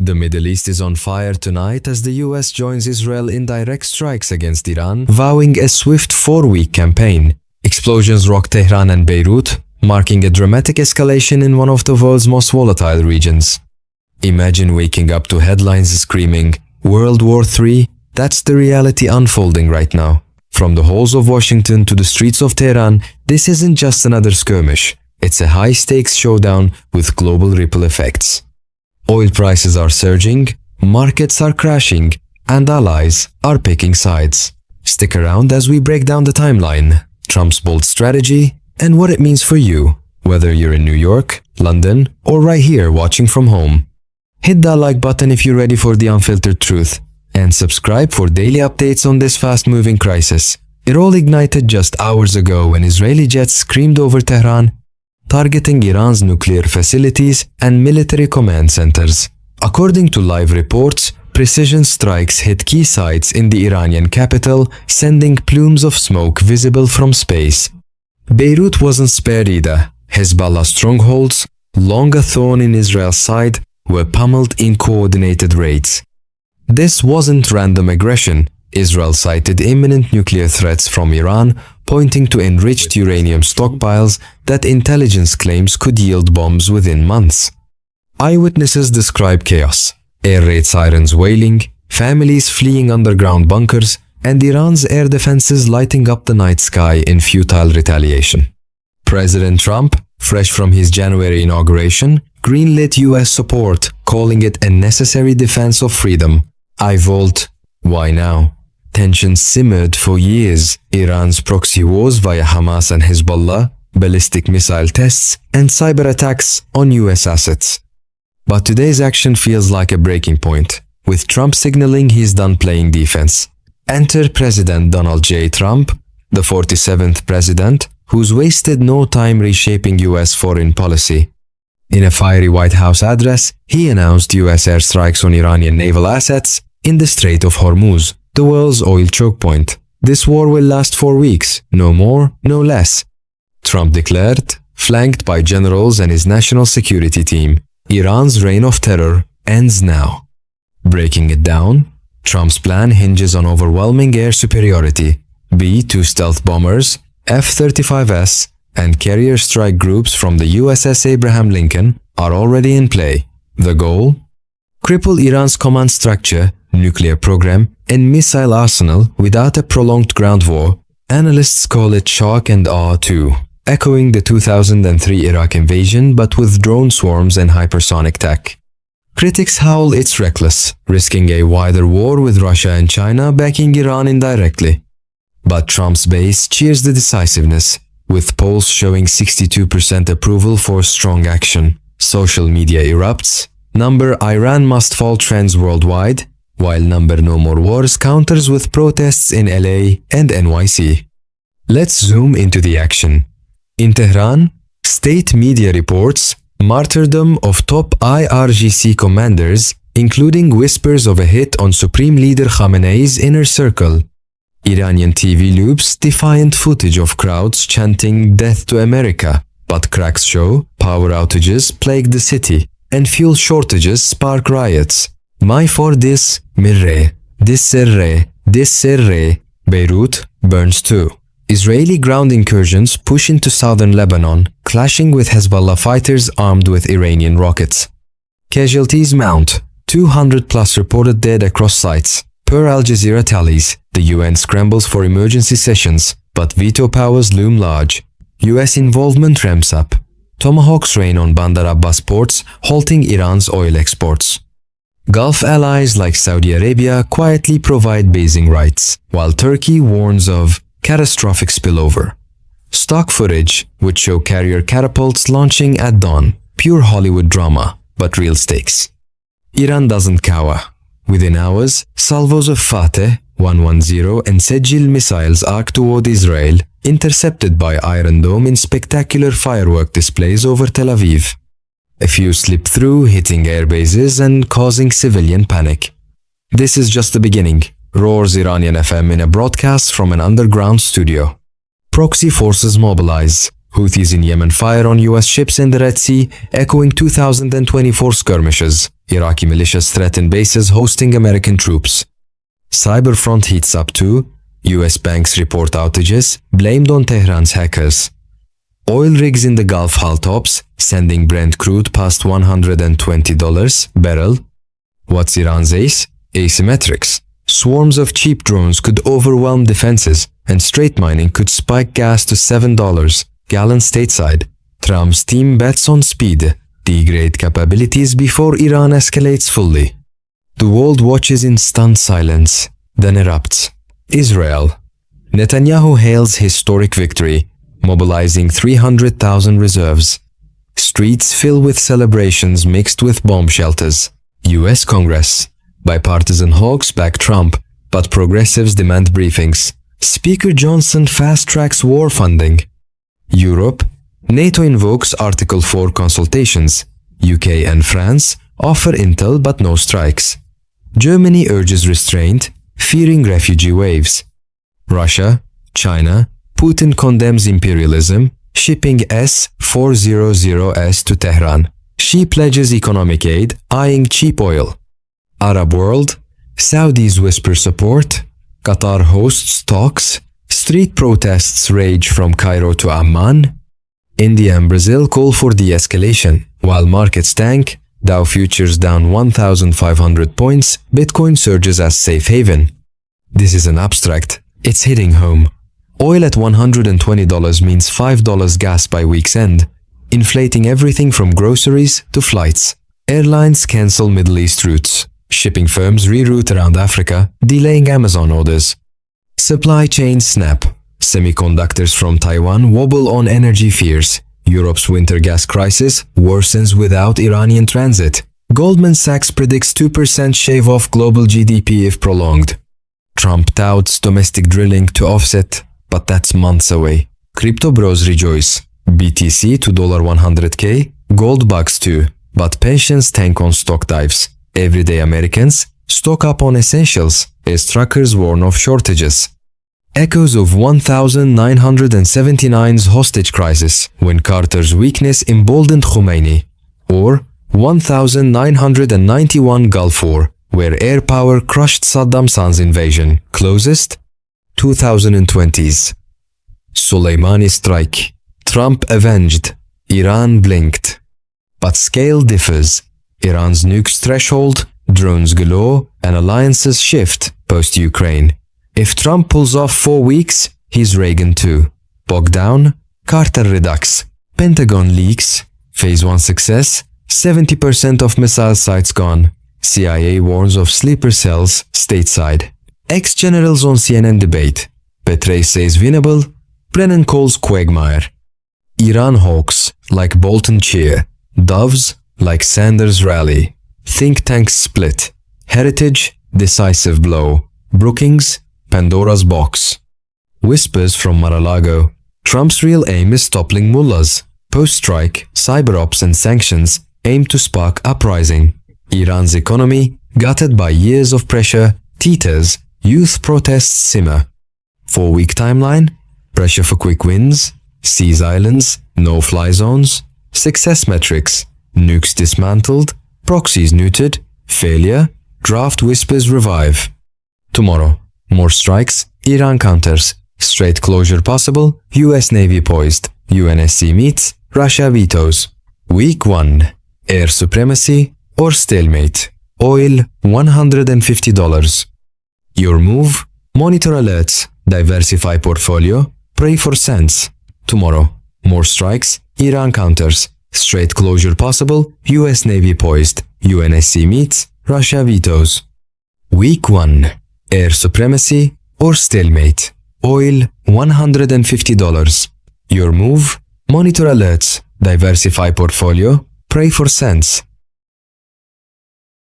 The Middle East is on fire tonight as the US joins Israel in direct strikes against Iran, vowing a swift 4-week campaign. Explosions rock Tehran and Beirut, marking a dramatic escalation in one of the world's most volatile regions. Imagine waking up to headlines screaming, "World War III?" That's the reality unfolding right now. From the halls of Washington to the streets of Tehran, this isn't just another skirmish. It's a high-stakes showdown with global ripple effects. Oil prices are surging, markets are crashing, and allies are picking sides. Stick around as we break down the timeline, Trump's bold strategy, and what it means for you, whether you're in New York, London, or right here watching from home. Hit that like button if you're ready for the unfiltered truth, and subscribe for daily updates on this fast-moving crisis. It all ignited just hours ago when Israeli jets screamed over Tehran, targeting Iran's nuclear facilities and military command centers. According to live reports, precision strikes hit key sites in the Iranian capital, sending plumes of smoke visible from space. Beirut wasn't spared either. Hezbollah strongholds, long a thorn in Israel's side, were pummeled in coordinated raids. This wasn't random aggression. Israel cited imminent nuclear threats from Iran, pointing to enriched uranium stockpiles that intelligence claims could yield bombs within months. Eyewitnesses describe chaos, air raid sirens wailing, families fleeing underground bunkers, and Iran's air defenses lighting up the night sky in futile retaliation. President Trump, fresh from his January inauguration, greenlit US support, calling it a necessary defense of freedom. I vote. Why now? Tensions simmered for years. Iran's proxy wars via Hamas and Hezbollah, ballistic missile tests, and cyber attacks on US assets. But today's action feels like a breaking point, with Trump signaling he's done playing defense. Enter President Donald J. Trump, the 47th president, who's wasted no time reshaping US foreign policy. In a fiery White House address, he announced US airstrikes on Iranian naval assets in the Strait of Hormuz, the world's oil choke point. This war will last 4 weeks, no more, no less. Trump declared, flanked by generals and his national security team, Iran's reign of terror ends now. Breaking it down, Trump's plan hinges on overwhelming air superiority. B-2 stealth bombers, F-35S, and carrier strike groups from the USS Abraham Lincoln are already in play. The goal? Cripple Iran's command structure, nuclear program, and missile arsenal without a prolonged ground war. Analysts call it shock and awe too, echoing the 2003 Iraq invasion but with drone swarms and hypersonic tech. Critics howl it's reckless, risking a wider war with Russia and China backing Iran indirectly. But Trump's base cheers the decisiveness, with polls showing 62% approval for strong action. Social media erupts. Number Iran must fall trends worldwide, while number no more wars counters with protests in LA and NYC. Let's zoom into the action. In Tehran, state media reports martyrdom of top IRGC commanders, including whispers of a hit on Supreme Leader Khamenei's inner circle. Iranian TV loops defiant footage of crowds chanting "Death to America," but cracks show power outages plague the city, and fuel shortages spark riots. My for this, mirre, disserre, disserre, Beirut burns too. Israeli ground incursions push into southern Lebanon, clashing with Hezbollah fighters armed with Iranian rockets. Casualties mount, 200 plus reported dead across sites. Per Al Jazeera tallies, the UN scrambles for emergency sessions, but veto powers loom large. US involvement ramps up. Tomahawks rain on Bandar Abbas ports, halting Iran's oil exports. Gulf allies like Saudi Arabia quietly provide basing rights, while Turkey warns of catastrophic spillover. Stock footage would show carrier catapults launching at dawn, pure Hollywood drama, but real stakes. Iran doesn't cower. Within hours, salvos of Fateh, 110 and Sejil missiles arc toward Israel, intercepted by Iron Dome in spectacular firework displays over Tel Aviv. A few slip through, hitting air bases and causing civilian panic. This is just the beginning, roars Iranian FM in a broadcast from an underground studio. Proxy forces mobilize. Houthis in Yemen fire on US ships in the Red Sea, echoing 2024 skirmishes. Iraqi militias threaten bases hosting American troops. Cyberfront heats up too. US banks report outages, blamed on Tehran's hackers. Oil rigs in the Gulf hull tops, sending Brent crude past $120 barrel. What's Iran's ace? Asymmetrics. Swarms of cheap drones could overwhelm defenses, and straight mining could spike gas to $7 gallon stateside. Trump's team bets on speed, degrade capabilities before Iran escalates fully. The world watches in stunned silence, then erupts. Israel. Netanyahu hails historic victory, mobilizing 300,000 reserves. Streets fill with celebrations mixed with bomb shelters. US Congress. Bipartisan hawks back Trump, but progressives demand briefings. Speaker Johnson fast-tracks war funding. Europe. NATO invokes Article 4 consultations. UK and France offer intel but no strikes. Germany urges restraint, fearing refugee waves. Russia. China. Putin condemns imperialism, shipping S-400S to Tehran. Xi pledges economic aid, eyeing cheap oil. Arab world. Saudis whisper support. Qatar hosts talks. Street protests rage from Cairo to Amman. India and Brazil call for de-escalation. While markets tank, Dow futures down 1,500 points, Bitcoin surges as safe haven. This isn't abstract, it's hitting home. Oil at $120 means $5 gas by week's end, inflating everything from groceries to flights. Airlines cancel Middle East routes. Shipping firms reroute around Africa, delaying Amazon orders. Supply chains snap. Semiconductors from Taiwan wobble on energy fears. Europe's winter gas crisis worsens without Iranian transit. Goldman Sachs predicts 2% shave off global GDP if prolonged. Trump touts domestic drilling to offset, but that's months away. Crypto bros rejoice. BTC to $100K, gold bugs too, but pensions tank on stock dives. Everyday Americans stock up on essentials as truckers warn of shortages. Echoes of 1979's hostage crisis when Carter's weakness emboldened Khomeini, or 1991 Gulf War where air power crushed Saddam Hussein's invasion. Closest? 2020s. Soleimani strike. Trump avenged. Iran blinked. But scale differs. Iran's nukes threshold, drones galore, and alliances shift post-Ukraine. If Trump pulls off 4 weeks, he's Reagan too. Bogged down, Carter redux. Pentagon leaks. Phase 1 success, 70% of missile sites gone. CIA warns of sleeper cells stateside. Ex-generals on CNN debate. Petraeus says winnable, Brennan calls quagmire. Iran hawks like Bolton cheer. Doves like Sanders rally. Think tanks split. Heritage, decisive blow. Brookings, Pandora's box. Whispers from Mar-a-Lago. Trump's real aim is toppling mullahs. Post-strike, cyber ops and sanctions aim to spark uprising. Iran's economy, gutted by years of pressure, teeters. Youth protests simmer. 4-week timeline. Pressure for quick wins. Seize islands. No-fly zones. Success metrics. Nukes dismantled. Proxies neutered. Failure. Draft whispers revive. Tomorrow. More strikes. Iran counters. Strait closure possible. US Navy poised. UNSC meets. Russia vetoes. Week 1. Air supremacy or stalemate. Oil $150. Your move? Monitor alerts. Diversify portfolio. Pray for cents. Tomorrow. More strikes. Iran counters. Strait closure possible. US Navy poised. UNSC meets. Russia vetoes. Week 1. Air supremacy or stalemate. Oil $150. Your move? Monitor alerts. Diversify portfolio. Pray for cents.